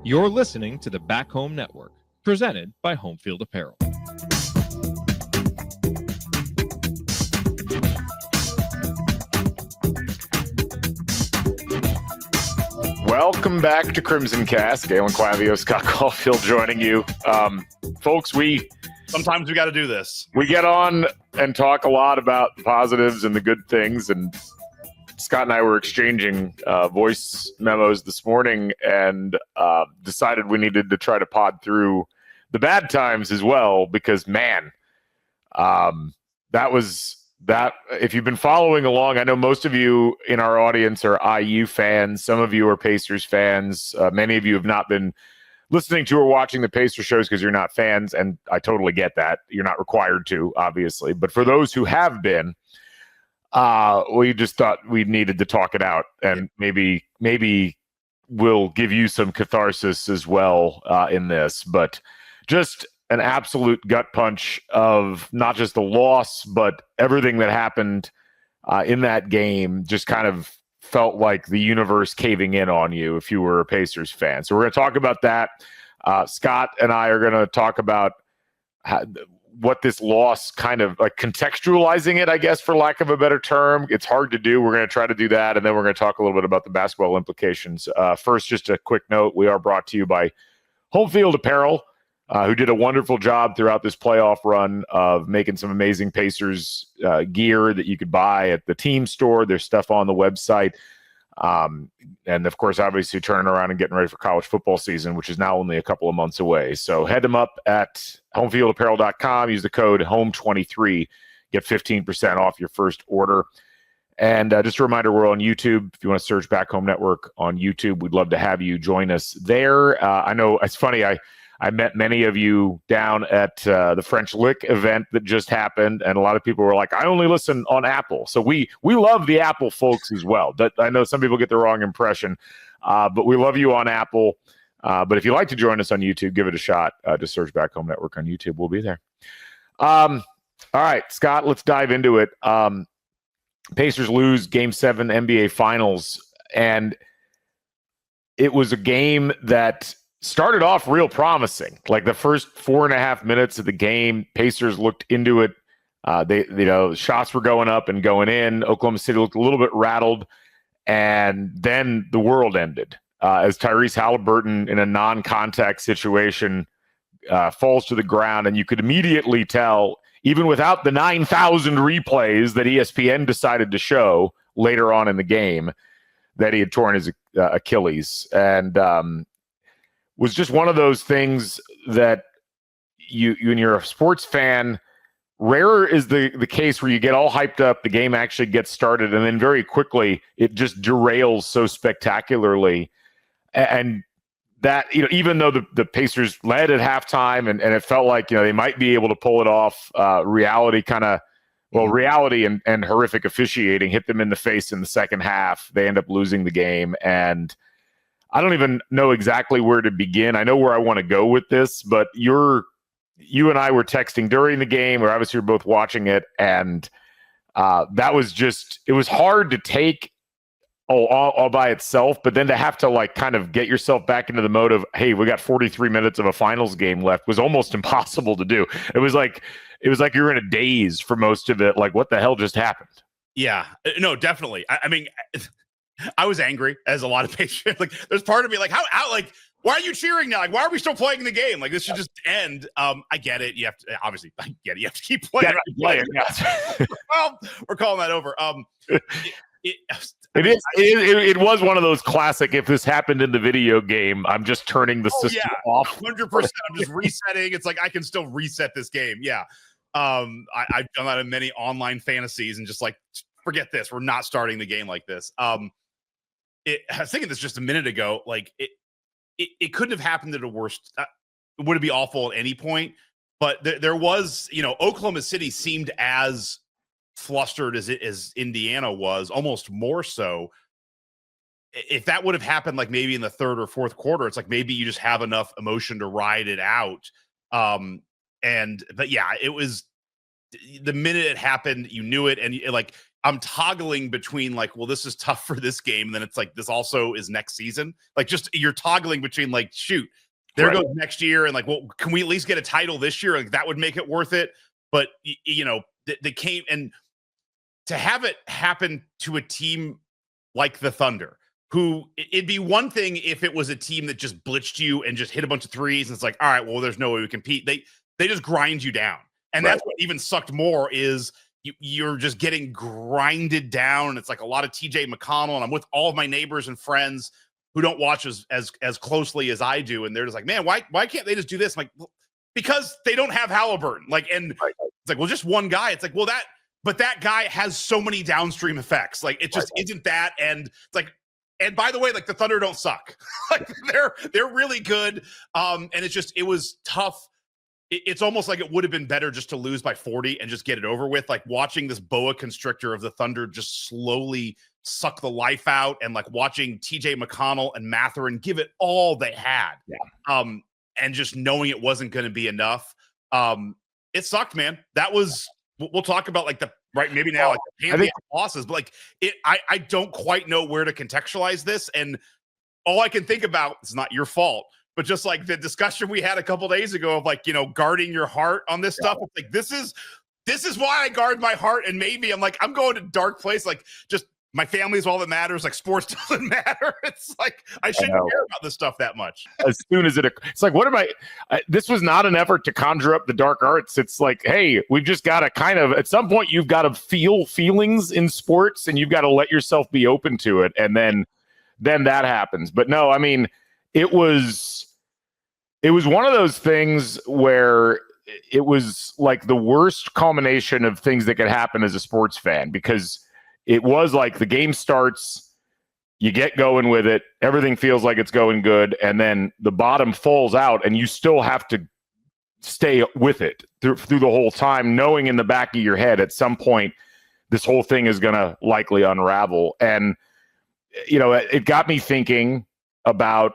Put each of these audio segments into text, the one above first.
You're listening to the Back Home Network, presented by Homefield Apparel. Welcome back to Crimson Cast. Galen Clavio, Scott Caulfield joining you. Folks, sometimes we got to do this. We get on and talk a lot about the positives and the good things, and Scott and I were exchanging voice memos this morning and decided we needed to try to pod through the bad times as well, because, man, that if you've been following along, I know most of you in our audience are IU fans. Some of you are Pacers fans. Many of you have not been listening to or watching the Pacers shows because you're not fans, and I totally get that. You're not required to, obviously. But for those who have been, we just thought we needed to talk it out, and maybe we'll give you some catharsis as well in this. But just an absolute gut punch of not just the loss, but everything that happened in that game. Just kind of felt like the universe caving in on you if you were a Pacers fan. So we're going to talk about that. Scott and I are going to talk about what this loss kind of like contextualizing it, I guess, for lack of a better term. It's hard to do. We're going to try to do that. And then we're going to talk a little bit about the basketball implications. First, just a quick note. We are brought to you by Homefield Apparel, who did a wonderful job throughout this playoff run of making some amazing Pacers gear that you could buy at the team store. There's stuff on the website. And, of course, obviously turning around and getting ready for college football season, which is now only a couple of months away. So head them up at homefieldapparel.com. Use the code HOME23. Get 15% off your first order. And just a reminder, we're on YouTube. If you want to search Back Home Network on YouTube, we'd love to have you join us there. I know it's funny. I met many of you down at the French Lick event that just happened, and a lot of people were like, I only listen on Apple. So we love the Apple folks as well. I know some people get the wrong impression, but we love you on Apple. But if you'd like to join us on YouTube, give it a shot. Just search Back Home Network on YouTube. We'll be there. All right, Scott, let's dive into it. Pacers lose Game 7 NBA Finals, and it was a game that started off real promising. Like the first 4.5 minutes of the game, Pacers looked into it. Shots were going up and going in. Oklahoma City looked a little bit rattled, and then the world ended as Tyrese Haliburton, in a non-contact situation, falls to the ground, and you could immediately tell, even without the 9,000 replays that ESPN decided to show later on in the game, that he had torn his Achilles. And was just one of those things that when you're a sports fan, rare is the case where you get all hyped up, the game actually gets started, and then very quickly it just derails so spectacularly. And that, even though the Pacers led at halftime and it felt like, they might be able to pull it off, reality and horrific officiating hit them in the face in the second half. They end up losing the game, and I don't even know exactly where to begin. I know where I want to go with this, but you and I were texting during the game, or obviously we're both watching it, and that was just, it was hard to take all by itself, but then to have to kind of get yourself back into the mode of, hey, we got 43 minutes of a finals game left, was almost impossible to do. It was like you were in a daze for most of it. Like, what the hell just happened? Yeah, no, definitely. I mean, I was angry, as a lot of Patriots. Like, there's part of me why are you cheering now? Like, why are we still playing the game? Like, this should just end. I get it. You have to, obviously, I get it. You have to keep playing. Yeah. Well, we're calling that over. It was one of those classic, if this happened in the video game, I'm just turning the system off. 100%. I'm just resetting. It's like, I can still reset this game. Yeah. I've done that in many online fantasies and just forget this. We're not starting the game like this. I was thinking this just a minute ago. Like, it couldn't have happened at a worse. Would it be awful at any point? But there was, Oklahoma City seemed as flustered as Indiana was, almost more so. If that would have happened, maybe in the third or fourth quarter, it's like maybe you just have enough emotion to ride it out. But yeah, it was the minute it happened, you knew it, and I'm toggling between like, well, this is tough for this game. And then it's like, this also is next season. Like, just you're toggling between like, shoot, there goes next year. And like, well, can we at least get a title this year? Like, that would make it worth it. But, you know, they came, and to have it happen to a team like the Thunder, who it'd be one thing if it was a team that just blitzed you and just hit a bunch of threes. And it's like, all right, well, there's no way we compete. They just grind you down. And that's what even sucked more is, you're just getting grinded down. It's like a lot of TJ McConnell, and I'm with all of my neighbors and friends who don't watch as closely as I do. And they're just like, man, why can't they just do this? I'm like, well, because they don't have Haliburton. Like, and it's like, well, just one guy. It's like, well, but that guy has so many downstream effects. Like, it just isn't that. And it's like, and by the way, like, the Thunder don't suck. Like, they're really good. And it was tough. It's almost like it would have been better just to lose by 40 and just get it over with. Like, watching this boa constrictor of the Thunder just slowly suck the life out, and like watching TJ McConnell and Mathurin give it all they had. And just knowing it wasn't going to be enough. It sucked, man. That was, we'll talk about like maybe now, like the pantheon losses, but like I don't quite know where to contextualize this. And all I can think about, it's not your fault, but just like the discussion we had a couple days ago of like, you know, guarding your heart on this stuff. It's like, this is why I guard my heart. And maybe I'm like, I'm going to a dark place. Like, just my family is all that matters. Like, sports doesn't matter. It's like, I shouldn't care about this stuff that much. As soon as it's like, what am this was not an effort to conjure up the dark arts. It's like, hey, we've just got to kind of, at some point, you've got to feel feelings in sports, and you've got to let yourself be open to it. And then that happens. But no, I mean, it was one of those things where it was like the worst culmination of things that could happen as a sports fan, because it was like the game starts, you get going with it, everything feels like it's going good, and then the bottom falls out, and you still have to stay with it through the whole time, knowing in the back of your head at some point this whole thing is going to likely unravel. And, you know, it got me thinking about,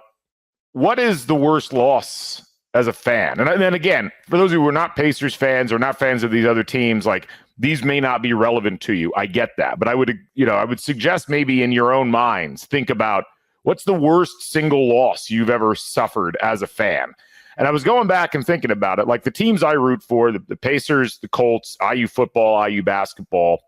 what is the worst loss as a fan? And then again, for those who are not Pacers fans or not fans of these other teams, like, these may not be relevant to you. I get that. But I would suggest maybe in your own minds, think about, what's the worst single loss you've ever suffered as a fan? And I was going back and thinking about it. Like, the teams I root for, the Pacers, the Colts, IU football, IU basketball,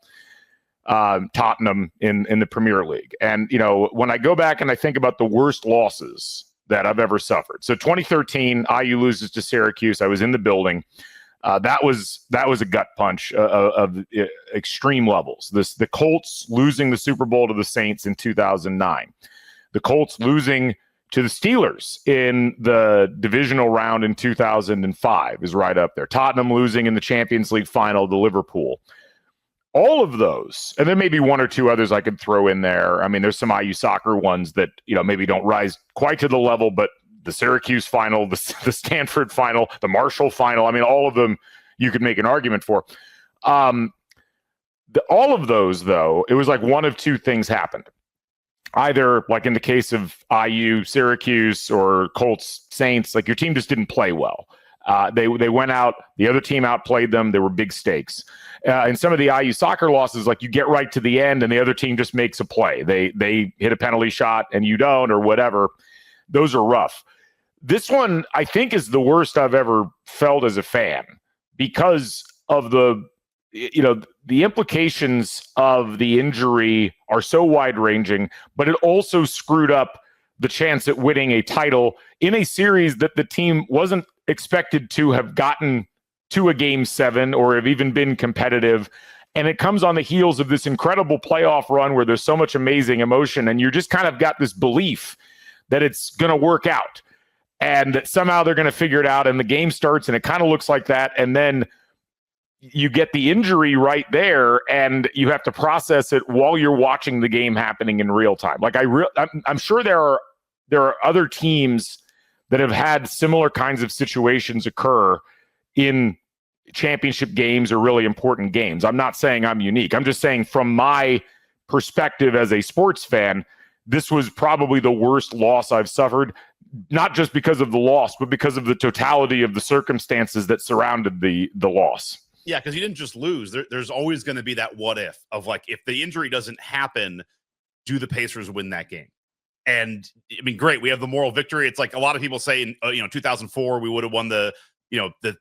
Tottenham in the Premier League. And, you know, when I go back and I think about the worst losses that I've ever suffered. So 2013, IU loses to Syracuse. I was in the building. That was a gut punch of extreme levels. The Colts losing the Super Bowl to the Saints in 2009. The Colts losing to the Steelers in the divisional round in 2005 is right up there. Tottenham losing in the Champions League final to Liverpool. All of those, and there may be one or two others I could throw in there. I mean, there's some IU soccer ones that, you know, maybe don't rise quite to the level, but the Syracuse final, the Stanford final, the Marshall final, I mean, all of them you could make an argument for. All of those, though, it was like one of two things happened. Either, like in the case of IU, Syracuse, or Colts, Saints, like, your team just didn't play well. They went out, the other team outplayed them. There were big stakes. And some of the IU soccer losses, like, you get right to the end and the other team just makes a play. They hit a penalty shot and you don't, or whatever. Those are rough. This one, I think, is the worst I've ever felt as a fan, because of the implications of the injury are so wide-ranging, but it also screwed up the chance at winning a title in a series that the team wasn't expected to have gotten to a Game 7 or have even been competitive. And it comes on the heels of this incredible playoff run where there's so much amazing emotion, and you're just kind of got this belief that it's going to work out and that somehow they're going to figure it out. And the game starts and it kind of looks like that. And then you get the injury right there and you have to process it while you're watching the game happening in real time. Like, I'm sure there are other teams that have had similar kinds of situations occur in championship games or really important games. I'm not saying I'm unique. I'm just saying, from my perspective as a sports fan, this was probably the worst loss I've suffered, not just because of the loss, but because of the totality of the circumstances that surrounded the loss. Yeah, because you didn't just lose. There's always going to be that what if of like, if the injury doesn't happen, do the Pacers win that game? And I mean, great, we have the moral victory. It's like a lot of people say in 2004 we would have won the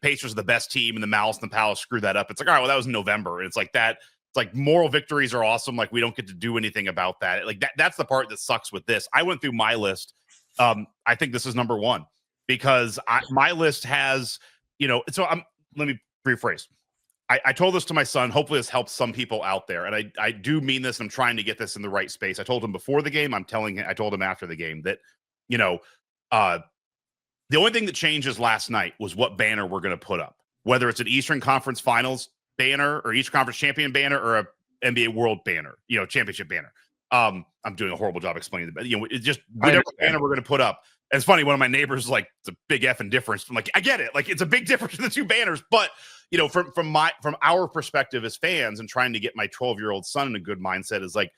Pacers are the best team, and the Malice and the Palace screwed that up. It's like, all right, well, that was in November. And it's like that. It's like moral victories are awesome. Like we don't get to do anything about that. Like that's the part that sucks with this. I went through my list. I think this is number one because my list has, so let me rephrase. I told this to my son. Hopefully this helps some people out there. And I do mean this. I'm trying to get this in the right space. I told him before the game. I told him after the game that, the only thing that changes last night was what banner we're going to put up, whether it's an Eastern Conference Finals banner or Eastern Conference champion banner or a NBA World banner, championship banner. I'm doing a horrible job explaining it, but it's just whatever banner we're going to put up. And it's funny. One of my neighbors is like, it's a big effing difference. I'm like, I get it. Like it's a big difference in the two banners, but from our perspective as fans and trying to get my 12-year-old son in a good mindset is like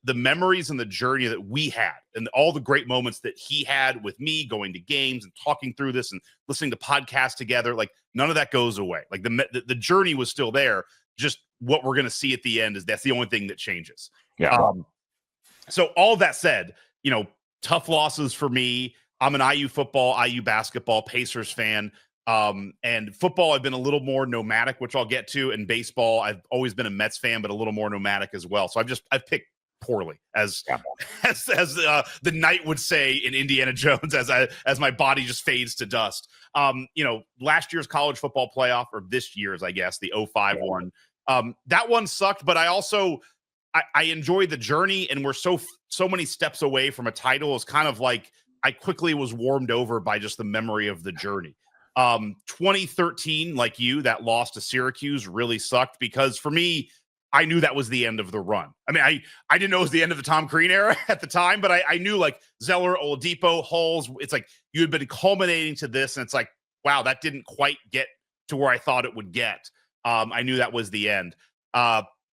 the memories and the journey that we had and all the great moments that he had with me going to games and talking through this and listening to podcasts together. Like none of that goes away. Like the journey was still there. Just what we're going to see at the end is that's the only thing that changes. Yeah. So all that said, tough losses for me. I'm an IU football, IU basketball, Pacers fan. And football, I've been a little more nomadic, which I'll get to. And baseball, I've always been a Mets fan, but a little more nomadic as well. So I've picked poorly as the knight would say in Indiana Jones, as my body just fades to dust. Last year's college football playoff, or this year's, I guess, the 05 one. That one sucked, but I enjoyed the journey, and we're so many steps away from a title. It's kind of like I quickly was warmed over by just the memory of the journey. 2013, like that loss to Syracuse really sucked because for me, I knew that was the end of the run. I mean, I didn't know it was the end of the Tom Crean era at the time, but I knew like Zeller, Oladipo, Hulls, it's like you had been culminating to this, and it's like, wow, that didn't quite get to where I thought it would get. I knew that was the end.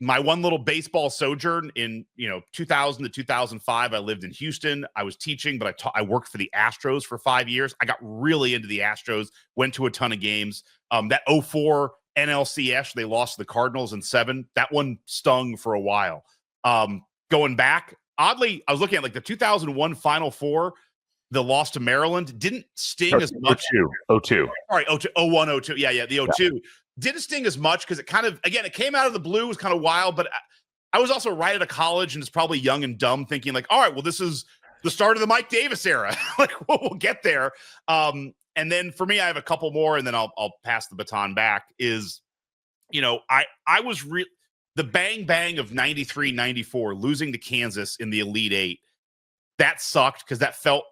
My one little baseball sojourn in 2000 to 2005, I lived in Houston. I was teaching, but I worked for the Astros for 5 years. I got really into the Astros, went to a ton of games. That 04 NLCS, they lost to the Cardinals in 7. That one stung for a while. Going back, oddly, I was looking at like the 2001 Final Four. The loss to Maryland didn't sting as much. 02. All right, 01, 02. Yeah, the 02. Yeah. Didn't sting as much because it kind of, again, it came out of the blue. It was kind of wild, but I was also right out of college and it's probably young and dumb thinking like, all right, well, this is the start of the Mike Davis era. Like we'll get there. And then for me, I have a couple more and then I'll pass the baton back is, I was the bang bang of 93, 94, losing to Kansas in the Elite Eight. That sucked because that felt,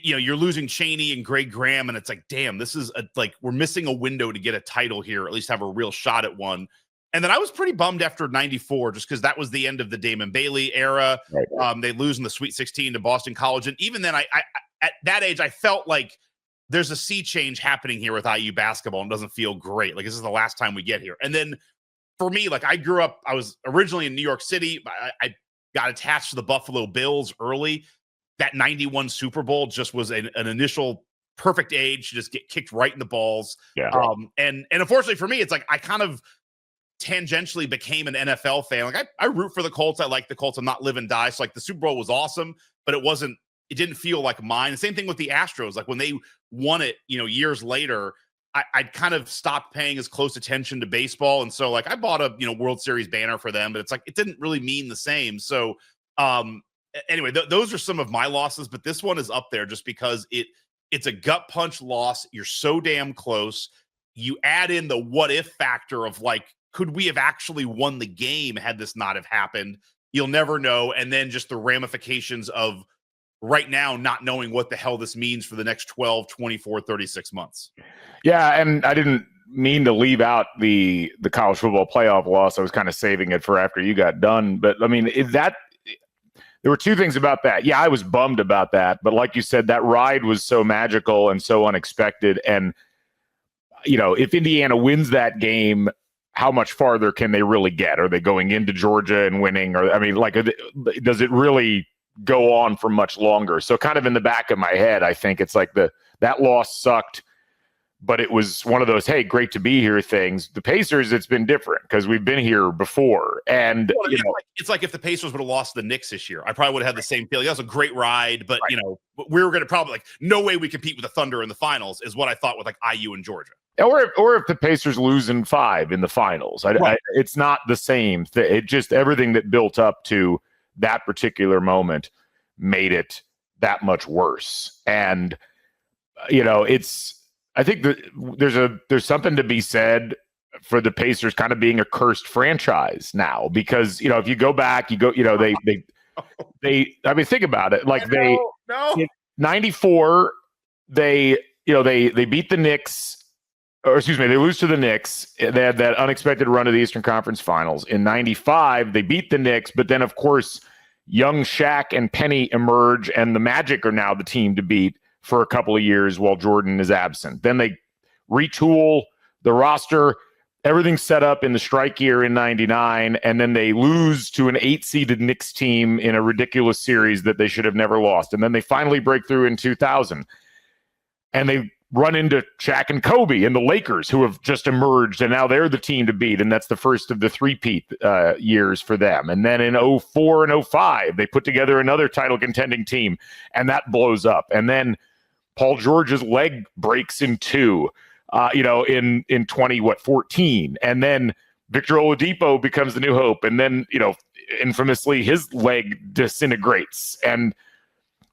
you're losing Chaney and Greg Graham, and it's like, damn, this is like we're missing a window to get a title here, or at least have a real shot at one. And then I was pretty bummed after 94, just because that was the end of the Damon Bailey era. Right. They lose in the Sweet 16 to Boston College, and even then, I at that age, I felt like there's a sea change happening here with IU basketball, and it doesn't feel great. Like this is the last time we get here. And then for me, like I grew up, I was originally in New York City. I got attached to the Buffalo Bills early. That 91 Super Bowl just was an initial perfect age to just get kicked right in the balls. Yeah. And unfortunately for me, it's like I kind of tangentially became an NFL fan. Like I root for the Colts. I like the Colts. I'm not live and die. So like the Super Bowl was awesome, but it didn't feel like mine. The same thing with the Astros. Like when they won it, years later, I'd kind of stopped paying as close attention to baseball. And so like I bought a, World Series banner for them, but it's like, it didn't really mean the same. So, anyway, those are some of my losses, but this one is up there just because it's a gut punch loss. You're so damn close. You add in the what if factor of like, could we have actually won the game had this not have happened? You'll never know. And then just the ramifications of right now not knowing what the hell this means for the next 12, 24, 36 months. Yeah, and I didn't mean to leave out the college football playoff loss. I was kind of saving it for after you got done. But I mean, there were two things about that. Yeah, I was bummed about that. But like you said, that ride was so magical and so unexpected. And, if Indiana wins that game, how much farther can they really get? Are they going into Georgia and winning? Or, I mean, like, does it really go on for much longer? So kind of in the back of my head, I think it's like that loss sucked. but it was one of those, hey, great to be here things. The Pacers, it's been different because we've been here before. And well, it's like if the Pacers would have lost the Knicks this year, I probably would have had the same feeling. That was a great ride, but we were going to probably no way we compete with the Thunder in the finals is what I thought with like IU and Georgia. Or if the Pacers lose in 5 in the finals, it's not the same. It just everything that built up to that particular moment made it that much worse. And I think that there's something to be said for the Pacers kind of being a cursed franchise now, because if you go back, they I mean, think about it. Like in 94, they beat the Knicks, or excuse me, they lose to the Knicks. They had that unexpected run to the Eastern Conference Finals. In 95, they beat the Knicks, but then of course, young Shaq and Penny emerge, and the Magic are now the team to beat for a couple of years while Jordan is absent. Then they retool the roster. Everything's set up in the strike year in 99, and then they lose to an 8-seeded Knicks team in a ridiculous series that they should have never lost. And then they finally break through in 2000, and they run into Shaq and Kobe and the Lakers, who have just emerged, and now they're the team to beat, and that's the first of the three-peat years for them. And then in 04 and 05, they put together another title-contending team, and that blows up. And then Paul George's leg breaks in 2, in 2014, and then Victor Oladipo becomes the new hope, and then infamously his leg disintegrates, and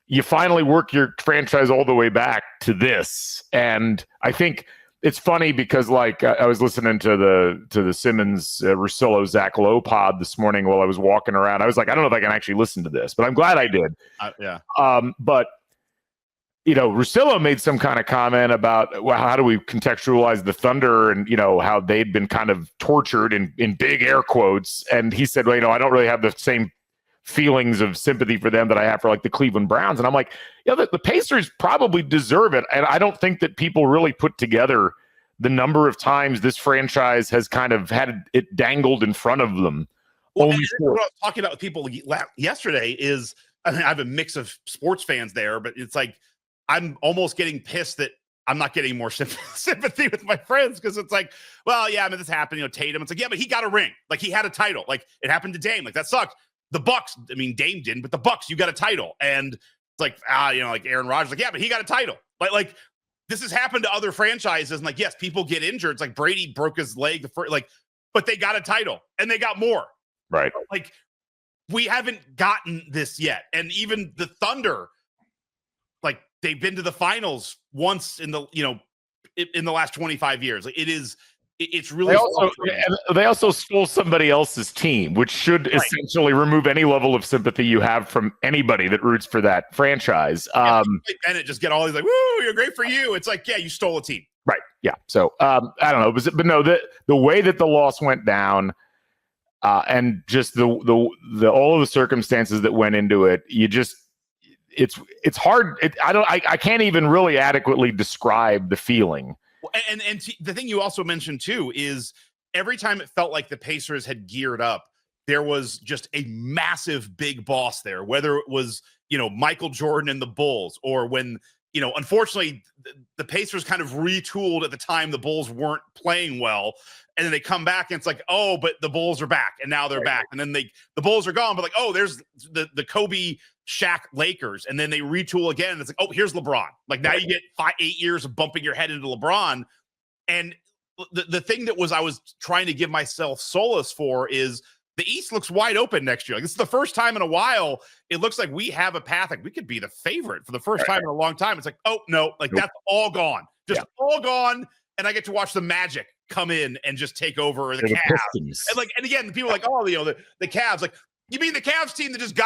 you finally work your franchise all the way back to this. And I think it's funny because I was listening to the Simmons, Russillo, Zach Lowe pod this morning while I was walking around. I was like, I don't know if I can actually listen to this, but I'm glad I did. But Russillo made some kind of comment about how do we contextualize the Thunder and how they'd been kind of tortured in big air quotes. And he said, well, I don't really have the same feelings of sympathy for them that I have for the Cleveland Browns. And I'm like, the Pacers probably deserve it. And I don't think that people really put together the number of times this franchise has kind of had it dangled in front of them. Well, what I was talking about with people yesterday is, I have a mix of sports fans there, but it's like, I'm almost getting pissed that I'm not getting more sympathy with my friends, because it's like, well, yeah, I mean, this happened, Tatum. It's like, yeah, but he got a ring. Like, he had a title. Like, it happened to Dame. Like, that sucked. The Bucks, I mean, Dame didn't, but the Bucks, you got a title. And it's like, like Aaron Rodgers, like, yeah, but he got a title. Like this has happened to other franchises. And like, yes, people get injured. It's like Brady broke his leg, but they got a title and they got more. Right. Like, we haven't gotten this yet. And even the Thunder, like, they've been to the finals once in the last 25 years. Like, it's really they also stole somebody else's team, which should essentially remove any level of sympathy you have from anybody that roots for that franchise. Bennett just get all these like, woo, you're great for you. It's like, yeah, you stole a team. Right. Yeah. So I don't know. But no, the way that the loss went down, and just the all of the circumstances that went into it, it's hard. I can't even really adequately describe the feeling. And the thing you also mentioned too is every time it felt like the Pacers had geared up, there was just a massive big boss there, whether it was, Michael Jordan and the Bulls, or when, unfortunately the Pacers kind of retooled at the time the Bulls weren't playing well. And then they come back and it's like, oh, but the Bulls are back, and now they're back. And then the Bulls are gone, but like, oh, there's the Kobe Shaq Lakers, and then they retool again, and it's like, oh, here's LeBron. Like, now you get 8 years of bumping your head into LeBron. And the thing that I was trying to give myself solace for is the East looks wide open next year. Like, this is the first time in a while it looks like we have a path. Like, we could be the favorite for the first time in a long time. It's like, oh no, like that's all gone, all gone. And I get to watch the Magic come in and just take over the Cavs. And again, people are like, oh, the Cavs. Like, you mean the Cavs team that just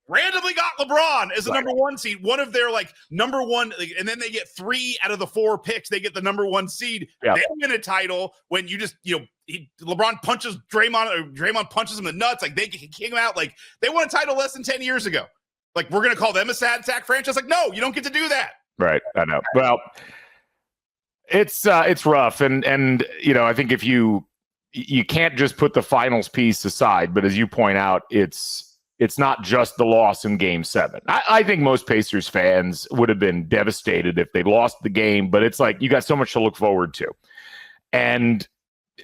randomly got LeBron as the number 1 seed, one of their number 1, and then they get 3 out of the 4 picks. They get the number 1 seed. Yeah. They win a title when you just, LeBron punches Draymond, or Draymond punches him in the nuts. Like, they kick him out. Like, they won a title less than 10 years ago. Like, we're going to call them a sad sack franchise. Like, no, you don't get to do that. Right. I know. Well, it's rough. And I think if you can't just put the finals piece aside, but as you point out, it's it's not just the loss in Game 7. I think most Pacers fans would have been devastated if they lost the game, but it's like you got so much to look forward to. And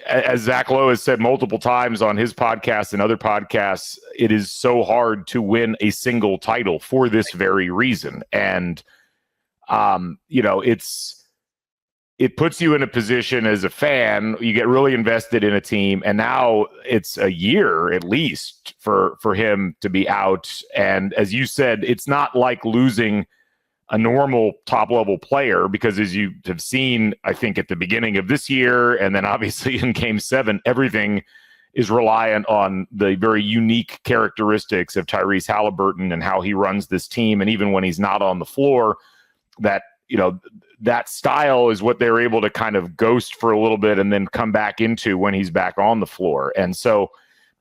as Zach Lowe has said multiple times on his podcast and other podcasts, it is so hard to win a single title for this very reason. And, it puts you in a position as a fan, you get really invested in a team, and now it's a year at least for him to be out. And as you said, it's not like losing a normal top-level player, because as you have seen, I think at the beginning of this year, and then obviously in Game 7, everything is reliant on the very unique characteristics of Tyrese Haliburton and how he runs this team. And even when he's not on the floor, that style is what they're able to kind of ghost for a little bit and then come back into when he's back on the floor. And so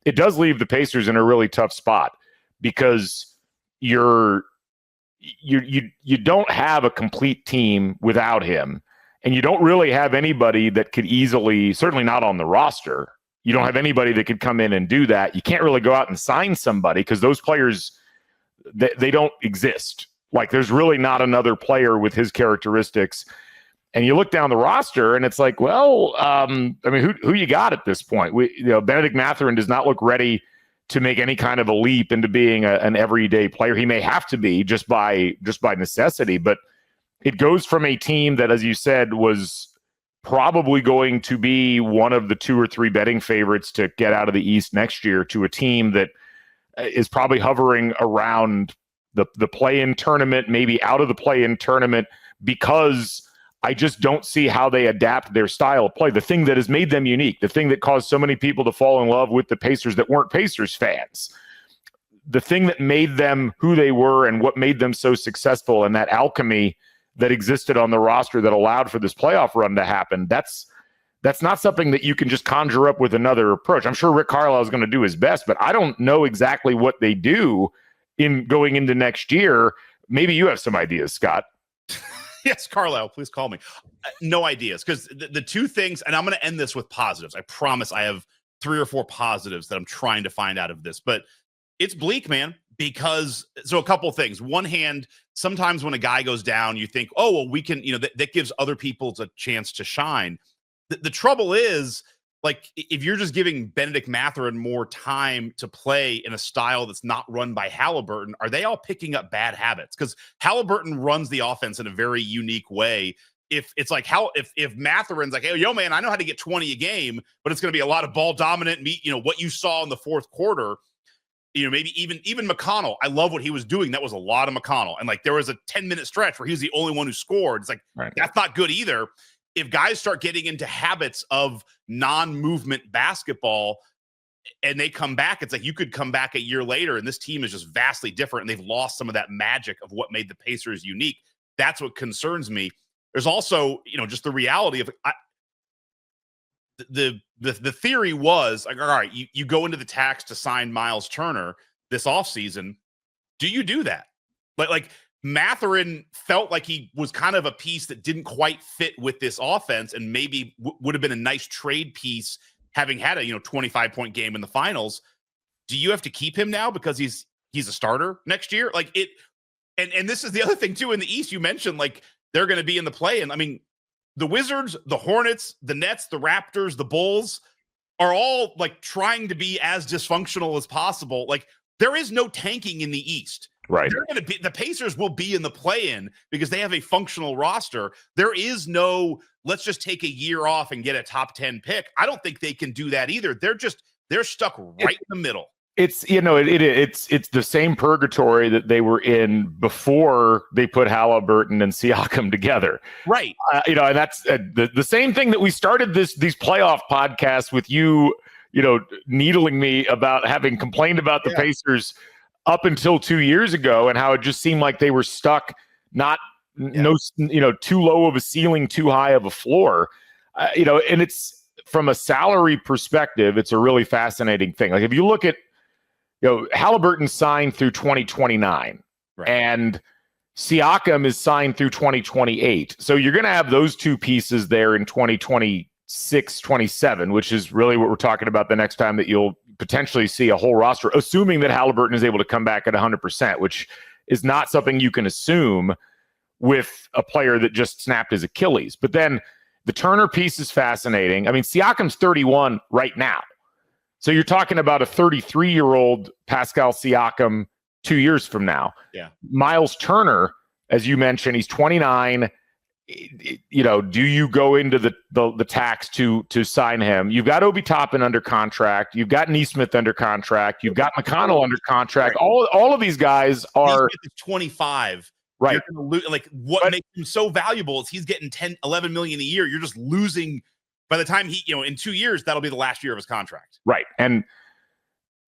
it does leave the Pacers in a really tough spot, because you don't have a complete team without him, and you don't really have anybody that could easily, certainly not on the roster, you don't have anybody that could come in and do that. You can't really go out and sign somebody, because those players, they don't exist. Like, there's really not another player with his characteristics. And you look down the roster and it's like, well, who you got at this point? Benedict Mathurin does not look ready to make any kind of a leap into being an everyday player. He may have to be just by necessity, but it goes from a team that, as you said, was probably going to be one of the 2 or 3 betting favorites to get out of the East next year, to a team that is probably hovering around the play-in tournament, maybe out of the play-in tournament, because I just don't see how they adapt their style of play. The thing that has made them unique, the thing that caused so many people to fall in love with the Pacers that weren't Pacers fans, the thing that made them who they were and what made them so successful, and that alchemy that existed on the roster that allowed for this playoff run to happen, that's not something that you can just conjure up with another approach. I'm sure Rick Carlisle is going to do his best, but I don't know exactly what they do in going into next year. Maybe you have some ideas, Scott. Yes, Carlisle, please call me. No ideas, because the two things, and I'm going to end this with positives. I promise I have 3 or 4 positives that I'm trying to find out of this, but it's bleak, man, because so a couple of things. One hand, sometimes when a guy goes down, you think, oh, well, we can, that gives other people a chance to shine. The trouble is, like, if you're just giving Benedict Mathurin more time to play in a style that's not run by Haliburton, are they all picking up bad habits? Because Haliburton runs the offense in a very unique way. If it's like if Mathurin's like, hey, yo, man, I know how to get 20 a game, but it's going to be a lot of ball dominant, what you saw in the fourth quarter, maybe even McConnell. I love what he was doing. That was a lot of McConnell. And like, there was a 10-minute stretch where he was the only one who scored. It's like, right, that's not good either. If guys start getting into habits of non-movement basketball and they come back, it's like you could come back a year later and this team is just vastly different, and they've lost some of that magic of what made the Pacers unique. That's what concerns me. There's also, just the reality of the theory was like, all right, you go into the tax to sign Miles Turner this offseason. Do you do that? Like Mathurin felt like he was kind of a piece that didn't quite fit with this offense, and maybe would have been a nice trade piece having had a 25-point game in the finals. Do you have to keep him now because he's a starter next year? Like it, and this is the other thing too. In the East, you mentioned like they're going to be in the play, and I mean, the Wizards, the Hornets, the Nets, the Raptors, the Bulls are all like trying to be as dysfunctional as possible. Like there is no tanking in the East. Right. They're going to be, the Pacers will be in the play-in because they have a functional roster. There is no, let's just take a year off and get a top 10 pick. I don't think they can do that either. They're stuck right in the middle. It's, it's the same purgatory that they were in before they put Haliburton and Siakam together. Right. And that's the same thing that we started these playoff podcasts with you, needling me about having complained about the Pacers up until 2 years ago, and how it just seemed like they were stuck, too low of a ceiling, too high of a floor, and it's from a salary perspective, it's a really fascinating thing. Like if you look at, Haliburton signed through 2029, right, and Siakam is signed through 2028. So you're going to have those two pieces there in 2026, 27, which is really what we're talking about the next time that you'll potentially see a whole roster, assuming that Haliburton is able to come back at 100%, which is not something you can assume with a player that just snapped his Achilles. But then the Turner piece is fascinating. I mean, Siakam's 31 right now. So you're talking about a 33-year-old Pascal Siakam 2 years from now. Yeah. Miles Turner, as you mentioned, he's 29. You know, do you go into the tax to sign him? You've got Obi Toppin under contract. You've got Neesmith under contract. You've got McConnell under contract. All of these guys are Neesmith is 25. Right. You're gonna like what makes him so valuable is he's getting 10, 11 million a year. You're just losing by the time he, in 2 years, that'll be the last year of his contract. Right. And,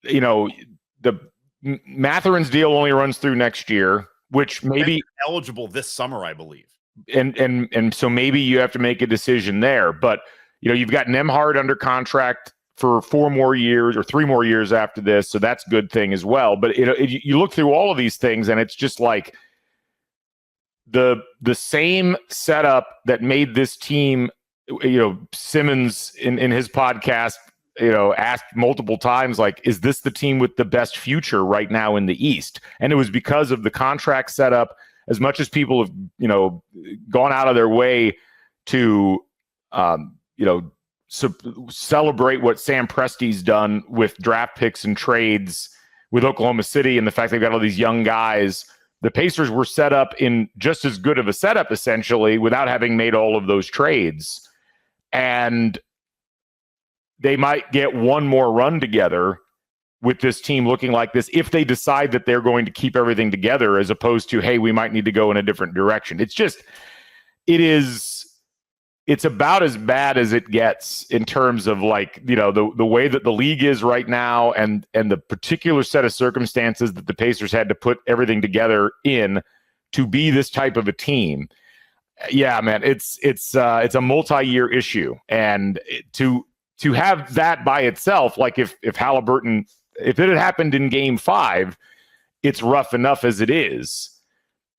the Matherin's deal only runs through next year, which maybe eligible this summer, I believe. And so maybe you have to make a decision there. But, you've got Nemhard under contract for 4 more years or 3 more years after this. So that's a good thing as well. But, you look through all of these things and it's just like, the same setup that made this team, Simmons in his podcast, asked multiple times, like, is this the team with the best future right now in the East? And it was because of the contract setup. As much as people have, gone out of their way to, celebrate what Sam Presti's done with draft picks and trades with Oklahoma City and the fact they've got all these young guys, the Pacers were set up in just as good of a setup, essentially, without having made all of those trades. And they might get one more run together with this team looking like this if they decide that they're going to keep everything together, as opposed to, hey, we might need to go in a different direction. It's about as bad as it gets in terms of, like, the way that the league is right now and the particular set of circumstances that the Pacers had to put everything together in to be this type of a team. Yeah, man, it's a multi-year issue. And to have that by itself, like if Haliburton, if it had happened in Game 5, it's rough enough as it is.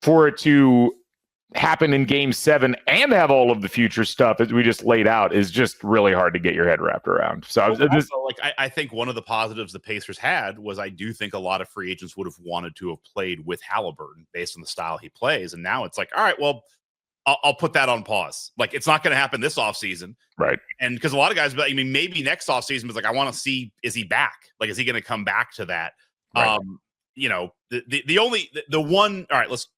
For it to happen in Game 7 and have all of the future stuff that we just laid out is just really hard to get your head wrapped around. So I think one of the positives the Pacers had was, I do think a lot of free agents would have wanted to have played with Haliburton based on the style he plays. And now it's like, all right, well, I'll put that on pause. Like, it's not going to happen this offseason. Right. And because a lot of guys, maybe next offseason was like, I want to see, is he back? Like, is he going to come back to that? Right. The one, all right, let's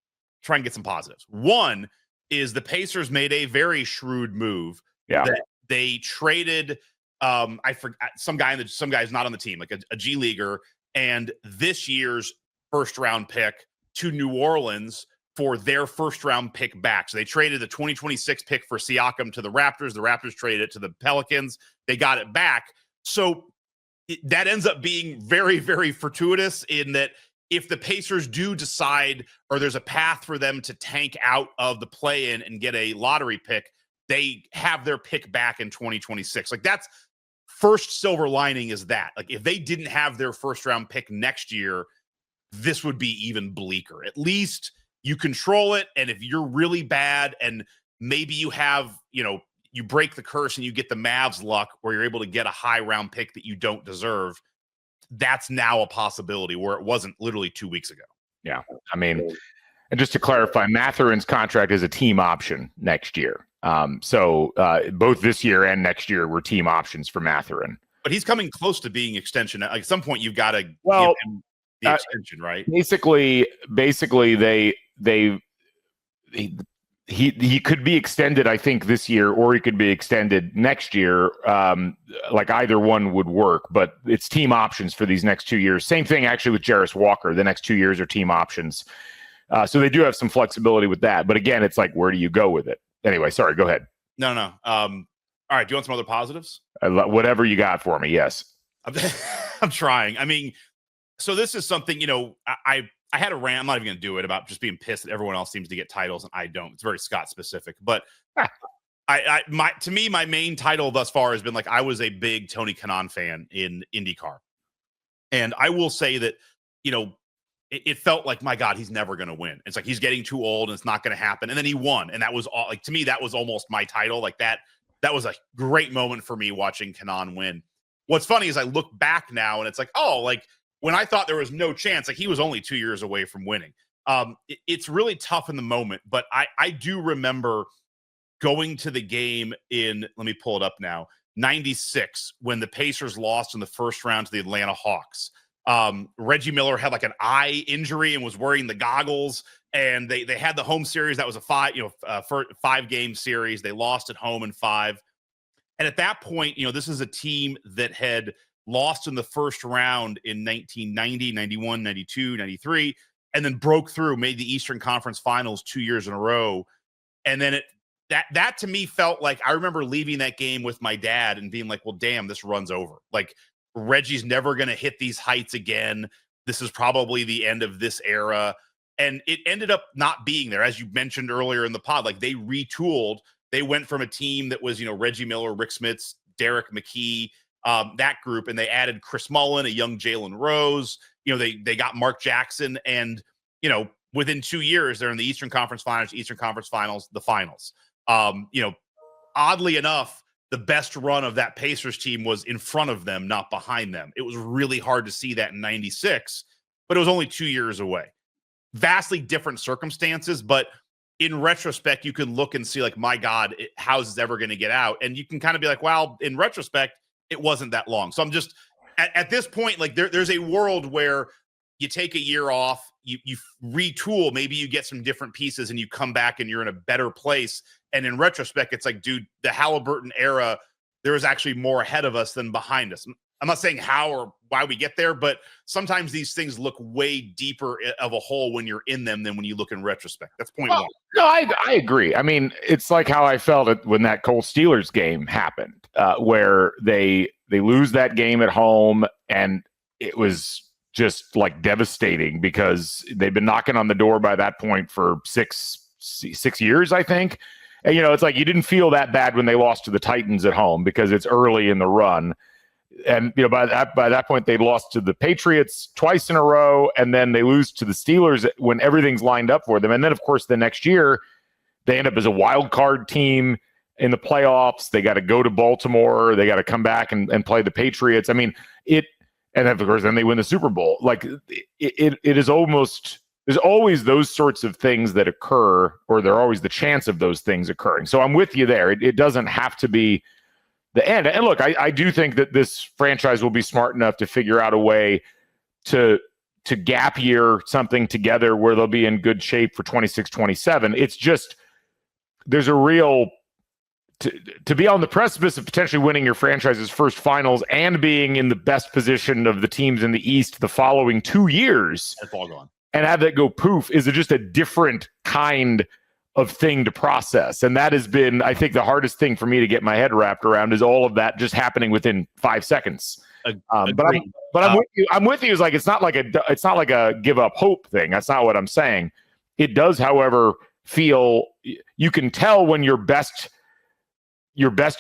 try and get some positives. One is the Pacers made a very shrewd move. Yeah. That they traded, I forgot, some guy's not on the team, like a G leaguer, and this year's first round pick to New Orleans for their first round pick back. So they traded the 2026 pick for Siakam to the Raptors. The Raptors traded it to the Pelicans. They got it back. So that ends up being very, very fortuitous in that if the Pacers do decide, or there's a path for them to tank out of the play-in and get a lottery pick, they have their pick back in 2026. Like, that's first silver lining, is that, like, if they didn't have their first round pick next year, this would be even bleaker. At least you control it. And if you're really bad and maybe you have, you break the curse and you get the Mavs luck where you're able to get a high round pick that you don't deserve, that's now a possibility where it wasn't literally 2 weeks ago. Yeah. I mean, and just to clarify, Matherin's contract is a team option next year. So both this year and next year were team options for Matherin. But he's coming close to being extension. Like, at some point, you've got to give him the extension, right? Basically, he could be extended, I think, this year, or he could be extended next year. Like, either one would work, but it's team options for these next 2 years. Same thing actually with Jarris Walker. The next 2 years are team options. So they do have some flexibility with that. But again, it's like, where do you go with it? Anyway, sorry, go ahead. No. All right. Do you want some other positives? Whatever you got for me. Yes. I'm trying. I mean, so this is something, I had a rant. I'm not even going to do it, about just being pissed that everyone else seems to get titles and I don't. It's very Scott specific, but to me, my main title thus far has been, like, I was a big Tony Kanaan fan in IndyCar. And I will say that, it felt like, my God, he's never going to win. It's like, he's getting too old and it's not going to happen. And then he won. And that was all, like, to me, that was almost my title. Like, that was a great moment for me watching Kanaan win. what's funny is I look back now and it's like, oh, like when I thought there was no chance, like he was only 2 years away from winning. It's really tough in the moment, but I do remember going to the game in, let me pull it up now, 96, when the Pacers lost in the first round to the Atlanta Hawks. Reggie Miller had like an eye injury and was wearing the goggles, and they had the home series. That was a 5-game series. They lost at home in 5. And at that point, this is a team that had lost in the first round in 1990, 91, 92, 93, and then broke through, made the Eastern Conference Finals 2 years in a row. And then that to me felt like, I remember leaving that game with my dad and being like, well, damn, this run's over. Like, Reggie's never going to hit these heights again. This is probably the end of this era. And it ended up not being there. As you mentioned earlier in the pod, like they retooled. They went from a team that was, Reggie Miller, Rick Smits, Derek McKee, that group, and they added Chris Mullin, a young Jalen Rose. They got Mark Jackson, and, within 2 years, they're in the Eastern Conference Finals, the finals. Oddly enough, the best run of that Pacers team was in front of them, not behind them. It was really hard to see that in 96, but it was only 2 years away. Vastly different circumstances, but in retrospect, you can look and see like, my God, how's this ever going to get out? And you can kind of be like, well, in retrospect, it wasn't that long. So I'm just, at this point, like there's a world where you take a year off, you retool, maybe you get some different pieces and you come back and you're in a better place. And in retrospect, it's like, dude, the Hallebertton era, there was actually more ahead of us than behind us. I'm not saying how or why we get there, but sometimes these things look way deeper of a hole when you're in them than when you look in retrospect. That's point one. No, I agree. I mean, it's like how I felt when that Colts Steelers game happened, where they lose that game at home, and it was just like devastating because they've been knocking on the door by that point for six years, I think. And, it's like you didn't feel that bad when they lost to the Titans at home because it's early in the run. And, by that point, they lost to the Patriots twice in a row, and then they lose to the Steelers when everything's lined up for them. And then, of course, the next year, they end up as a wild card team in the playoffs. They got to go to Baltimore. They got to come back and play the Patriots. I mean, and then, of course, then they win the Super Bowl. Like, it is almost, there's always those sorts of things that occur, or there's always the chance of those things occurring. So I'm with you there. It doesn't have to be the end. And look, I do think that this franchise will be smart enough to figure out a way to gap year something together where they'll be in good shape for 26, 27. It's just, there's a real, to be on the precipice of potentially winning your franchise's first finals and being in the best position of the teams in the East the following 2 years. That's all gone. And have that go poof is just a different kind of thing to process. And that has been, I think, the hardest thing for me to get my head wrapped around is all of that just happening within 5 seconds. But I'm with you. I'm with you. Is like, it's not like a give up hope thing. That's not what I'm saying. It does, however, feel, you can tell when your best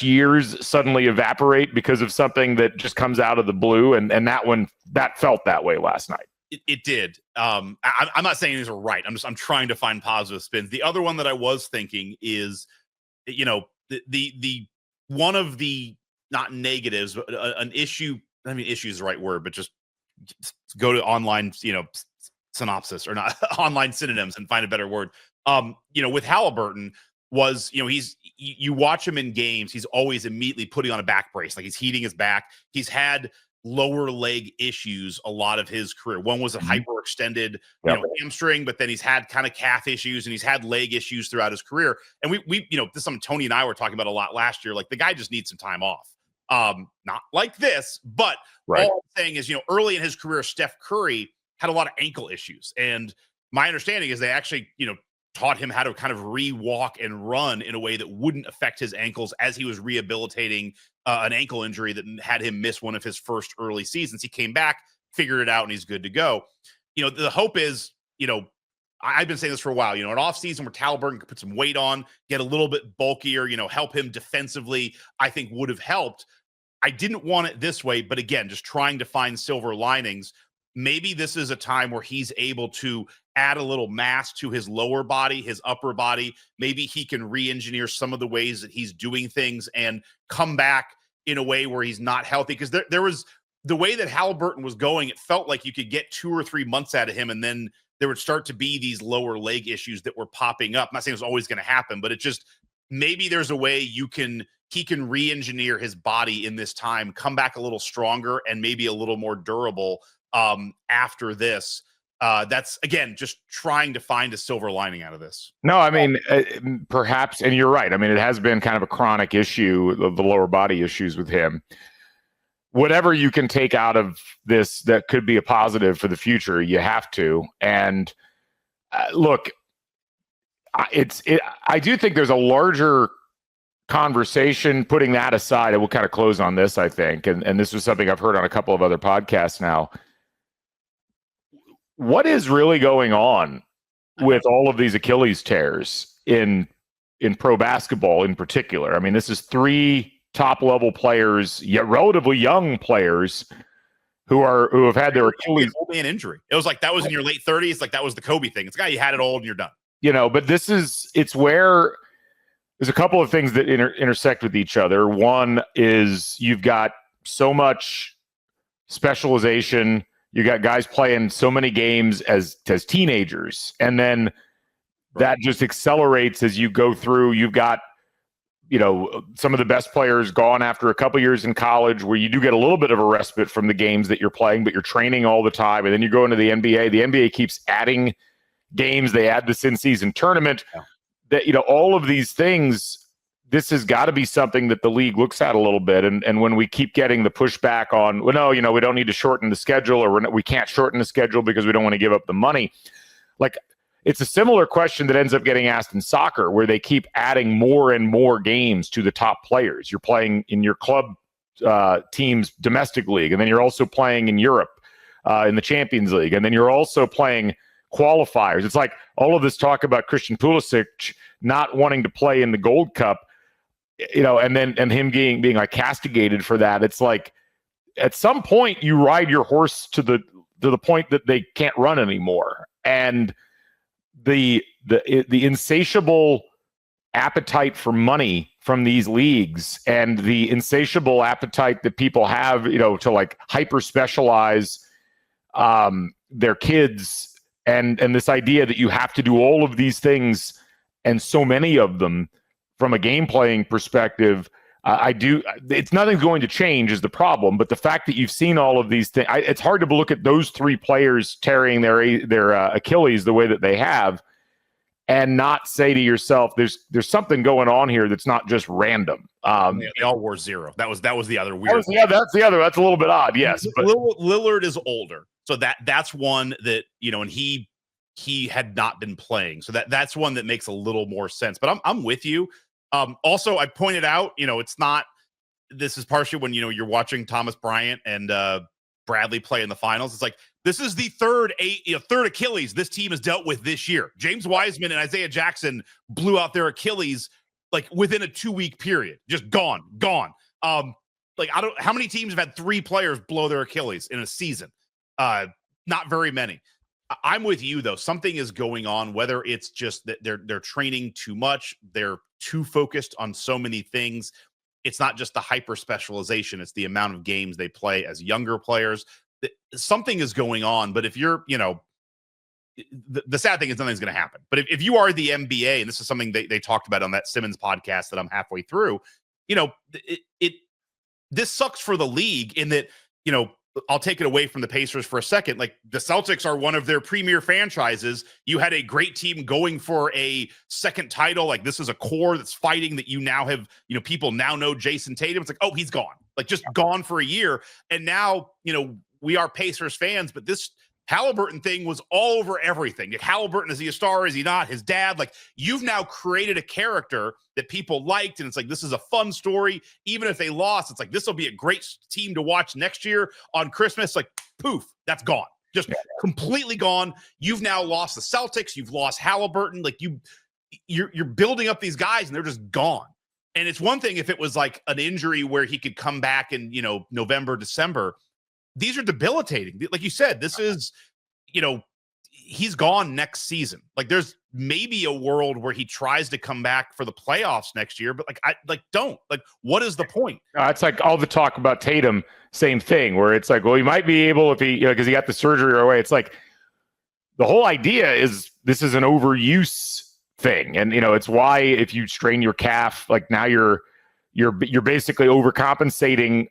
years suddenly evaporate because of something that just comes out of the blue. And that felt that way last night. It did. I'm not saying these are right. I'm trying to find positive spins. The other one that I was thinking is, the one of the, not negatives, but an issue. I mean, issue is the right word, but just go to online, synopsis or not online synonyms and find a better word. With Haliburton was, you watch him in games, he's always immediately putting on a back brace, like he's heating his back. He's had lower leg issues a lot of his career. One was a hyperextended hamstring, but then he's had kind of calf issues and he's had leg issues throughout his career. And we this is something Tony and I were talking about a lot last year. Like, the guy just needs some time off. Not like this, but all I'm saying is, early in his career, Steph Curry had a lot of ankle issues. And my understanding is they actually, taught him how to kind of re-walk and run in a way that wouldn't affect his ankles as he was rehabilitating an ankle injury that had him miss one of his first early seasons. He came back, figured it out, and he's good to go. The hope is, I've been saying this for a while, an off season where Haliburton could put some weight on, get a little bit bulkier, help him defensively, I think would have helped. I didn't want it this way, but again, just trying to find silver linings. Maybe this is a time where he's able to add a little mass to his lower body, his upper body. Maybe he can re-engineer some of the ways that he's doing things and come back in a way where he's not healthy. Because there was the way that Haliburton was going, it felt like you could get 2 or 3 months out of him, and then there would start to be these lower leg issues that were popping up. I'm not saying it was always going to happen, but it just, maybe there's a way he can re-engineer his body in this time, come back a little stronger and maybe a little more durable after this. That's, again, just trying to find a silver lining out of this. No, I mean, perhaps, and you're right. I mean, it has been kind of a chronic issue of the lower body issues with him. Whatever you can take out of this that could be a positive for the future, you have to. And look, I do think there's a larger conversation. Putting that aside, and we'll kind of close on this, I think, and this was something I've heard on a couple of other podcasts now. What is really going on with all of these Achilles tears in pro basketball in particular? I mean, this is 3 top-level players, yet relatively young players, who have had their Achilles old man injury. It was like that was in your late 30s, like that was the Kobe thing. It's a guy, you had it old and you're done. But it's where there's a couple of things that intersect with each other. One is you've got so much specialization. You got guys playing so many games as teenagers, and then that just accelerates as you go through. You've got some of the best players gone after a couple years in college, where you do get a little bit of a respite from the games that you're playing, but you're training all the time. And then you go into the NBA. The NBA keeps adding games. They add this in-season tournament. That all of these things, this has got to be something that the league looks at a little bit. And when we keep getting the pushback on, well, no, we don't need to shorten the schedule, or we can't shorten the schedule because we don't want to give up the money. Like, it's a similar question that ends up getting asked in soccer, where they keep adding more and more games to the top players. You're playing in your club team's domestic league, and then you're also playing in Europe in the Champions League, and then you're also playing qualifiers. It's like all of this talk about Christian Pulisic not wanting to play in the Gold Cup, and him being like castigated for that. It's like, at some point you ride your horse to the point that they can't run anymore, and the insatiable appetite for money from these leagues, and the insatiable appetite that people have, to like hyper specialize their kids, and this idea that you have to do all of these things, and so many of them, from a game playing perspective. It's nothing's going to change is the problem, but the fact that you've seen all of these things, it's hard to look at those 3 players tearing their Achilles the way that they have, and not say to yourself, there's something going on here that's not just random. They all wore 0. That was the other weird. That's the other. That's a little bit odd. Yes, but Lillard is older, so that's one that and he had not been playing, so that's one that makes a little more sense. But I'm with you. Also, I pointed out, it's not. This is partially when you're watching Thomas Bryant and Bradley play in the finals. It's like, this is the third Achilles this team has dealt with this year. James Wiseman and Isaiah Jackson blew out their Achilles like within a 2-week period, just gone. Like, how many teams have had 3 players blow their Achilles in a season? Not very many. I'm with you though. Something is going on, whether it's just that they're training too much, they're too focused on so many things. It's not just the hyper specialization, it's the amount of games they play as younger players. Something is going on, but if you're, the sad thing is nothing's going to happen. But if you are the NBA, and this is something they talked about on that Simmons podcast that I'm halfway through, this sucks for the league in that, I'll take it away from the Pacers for a second. Like, the Celtics are one of their premier franchises. You had a great team going for a second title. Like, this is a core that's fighting, that you now have, people now know Jason Tatum. It's like, oh, he's gone, like just gone for a year. And now, we are Pacers fans, but this Haliburton thing was all over everything. Like, Haliburton, is he a star? Is he not? His dad, like, you've now created a character that people liked. And it's like, this is a fun story. Even if they lost, it's like, this will be a great team to watch next year on Christmas. Like, poof, that's gone. Just completely gone. You've now lost the Celtics. You've lost Haliburton. Like, you're building up these guys and they're just gone. And it's one thing if it was like an injury where he could come back in, November, December. These are debilitating. Like you said, this is, he's gone next season. Like, there's maybe a world where he tries to come back for the playoffs next year, but what is the point? It's like all the talk about Tatum, same thing, where it's like, well, he might be able if he, because he got the surgery right away. It's like the whole idea is this is an overuse thing, and it's why if you strain your calf, like now you're basically overcompensating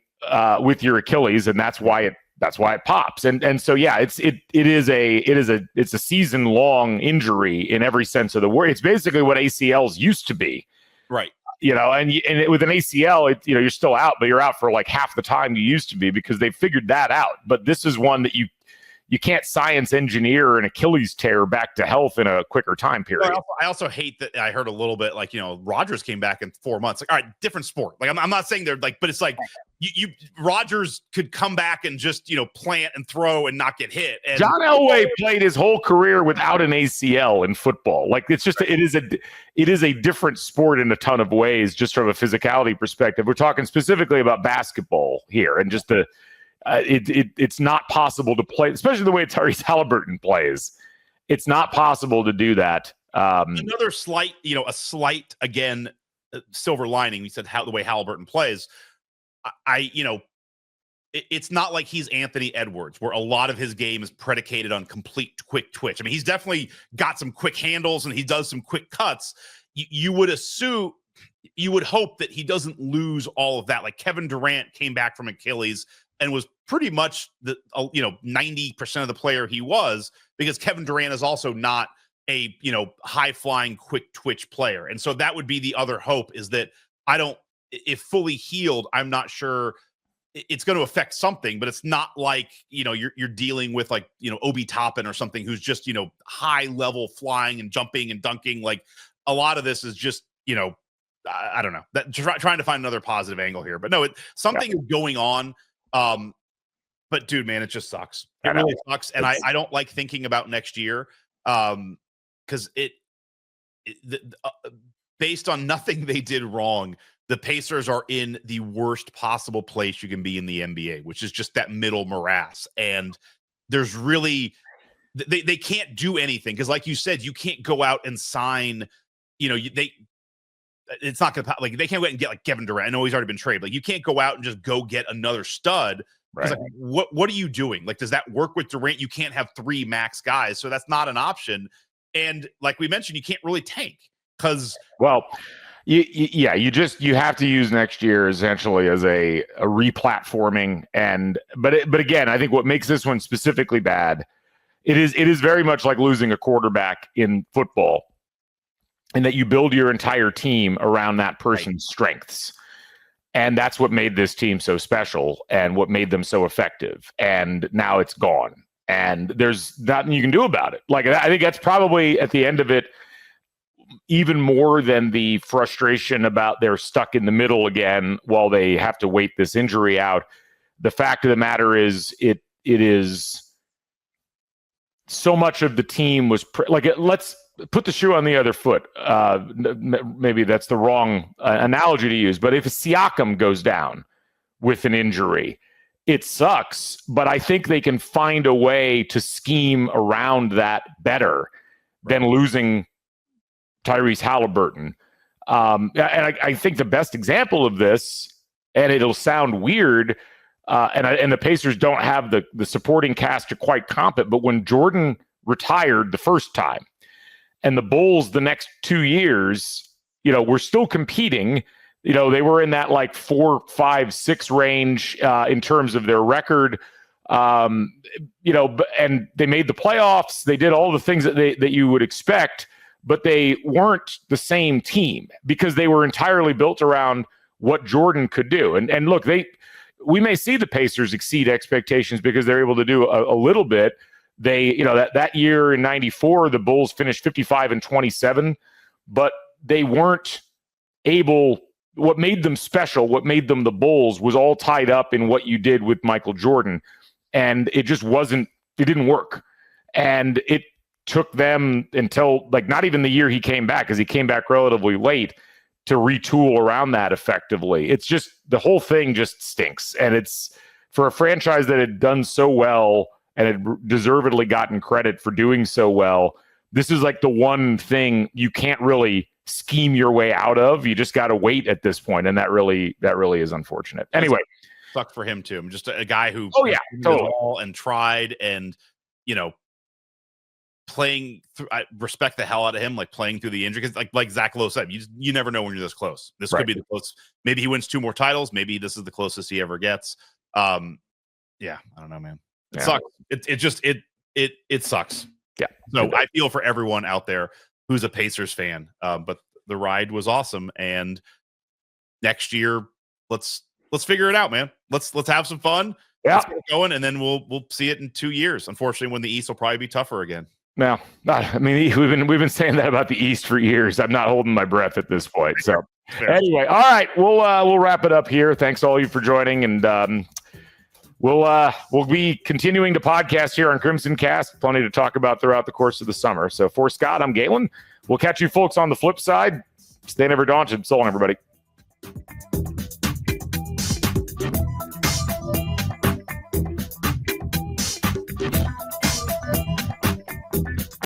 with your Achilles, and that's why it pops. And so yeah, it's a season long injury in every sense of the word. It's basically what ACLs used to be, right? And with an ACL, you're still out, but you're out for like half the time you used to be because they figured that out. But this is one that you can't science engineer an Achilles tear back to health in a quicker time period. I also hate that I heard a little bit like, Rodgers came back in 4 months. Like, all right, different sport. Like, I'm not saying they're like, but it's like Rodgers could come back and just, plant and throw and not get hit. And John Elway played his whole career without an ACL in football. Like, it's just, it is a different sport in a ton of ways, just from a physicality perspective. We're talking specifically about basketball here, and just it's not possible to play, especially the way Tyrese Haliburton plays. It's not possible to do that. Another slight, again, silver lining. We said the way Haliburton plays. It's not like he's Anthony Edwards, where a lot of his game is predicated on complete quick twitch. I mean, he's definitely got some quick handles and he does some quick cuts. You would hope that he doesn't lose all of that. Like Kevin Durant came back from Achilles and was pretty much 90% of the player he was, because Kevin Durant is also not a, high flying, quick twitch player. And so that would be the other hope, is that if fully healed, I'm not sure it's going to affect something, but it's not like, you're dealing with like, Obi Toppin or something who's just, high level flying and jumping and dunking. Like, a lot of this is just, I don't know, that trying to find another positive angle here, but no, something is going on. But dude, man, it just sucks. It really sucks. And I don't like thinking about next year. Cause based on nothing they did wrong, the Pacers are in the worst possible place you can be in the NBA, which is just that middle morass. And there's really, they can't do anything. Cause like you said, you can't go out and sign, it's not going to, like, they can't go out and get like Kevin Durant. I know he's already been traded. Like, you can't go out and just go get another stud. Right. Like, what are you doing? Like, does that work with Durant? You can't have 3 max guys. So that's not an option. And like we mentioned, you can't really tank because, well, you have to use next year essentially as a replatforming. But again, I think what makes this one specifically bad, it is very much like losing a quarterback in football, in that you build your entire team around that person's strengths. And that's what made this team so special and what made them so effective. And now it's gone. And there's nothing you can do about it. Like, I think that's probably at the end of it, even more than the frustration about they're stuck in the middle again while they have to wait this injury out. The fact of the matter is, it is so much of the team was let's put the shoe on the other foot. Maybe that's the wrong analogy to use, but if Siakam goes down with an injury, it sucks, but I think they can find a way to scheme around that better than losing Tyrese Haliburton. And I think the best example of this, and it'll sound weird, and the Pacers don't have the supporting cast to quite comp it, but when Jordan retired the first time, and the Bulls the next 2 years, were still competing. They were in that like 4, 5, 6 range in terms of their record. And they made the playoffs. They did all the things that you would expect, but they weren't the same team because they were entirely built around what Jordan could do. And look, we may see the Pacers exceed expectations because they're able to do a little bit. They, that year in 94, the Bulls finished 55-27, but they weren't able. What made them special, what made them the Bulls, was all tied up in what you did with Michael Jordan. And it just it didn't work. And it took them until not even the year he came back, because he came back relatively late, to retool around that effectively. It's just, the whole thing just stinks. And it's for a franchise that had done so well and had deservedly gotten credit for doing so well, this is like the one thing you can't really scheme your way out of. You just got to wait at this point, and that really is unfortunate. Anyway, sucked for him too. I'm just a guy who totally and tried, and playing through. I respect the hell out of him, like playing through the injury, because like Zach Lowe said, you never know when you're this close. This could be the close. Maybe he wins 2 more titles. Maybe this is the closest he ever gets. I don't know, man. It sucks. It sucks. Yeah. So I feel for everyone out there who's a Pacers fan. But the ride was awesome, and next year let's figure it out, man. Let's have some fun. Yeah. Let's get going, and then we'll see it in 2 years. Unfortunately, when the East will probably be tougher again. No, I mean, we've been saying that about the East for years. I'm not holding my breath at this point. So anyway, all right, we'll wrap it up here. Thanks to all you for joining, and we'll be continuing to podcast here on Crimson Cast. Plenty to talk about throughout the course of the summer. So for Scott, I'm Galen. We'll catch you folks on the flip side. Stay never daunted. So long, everybody.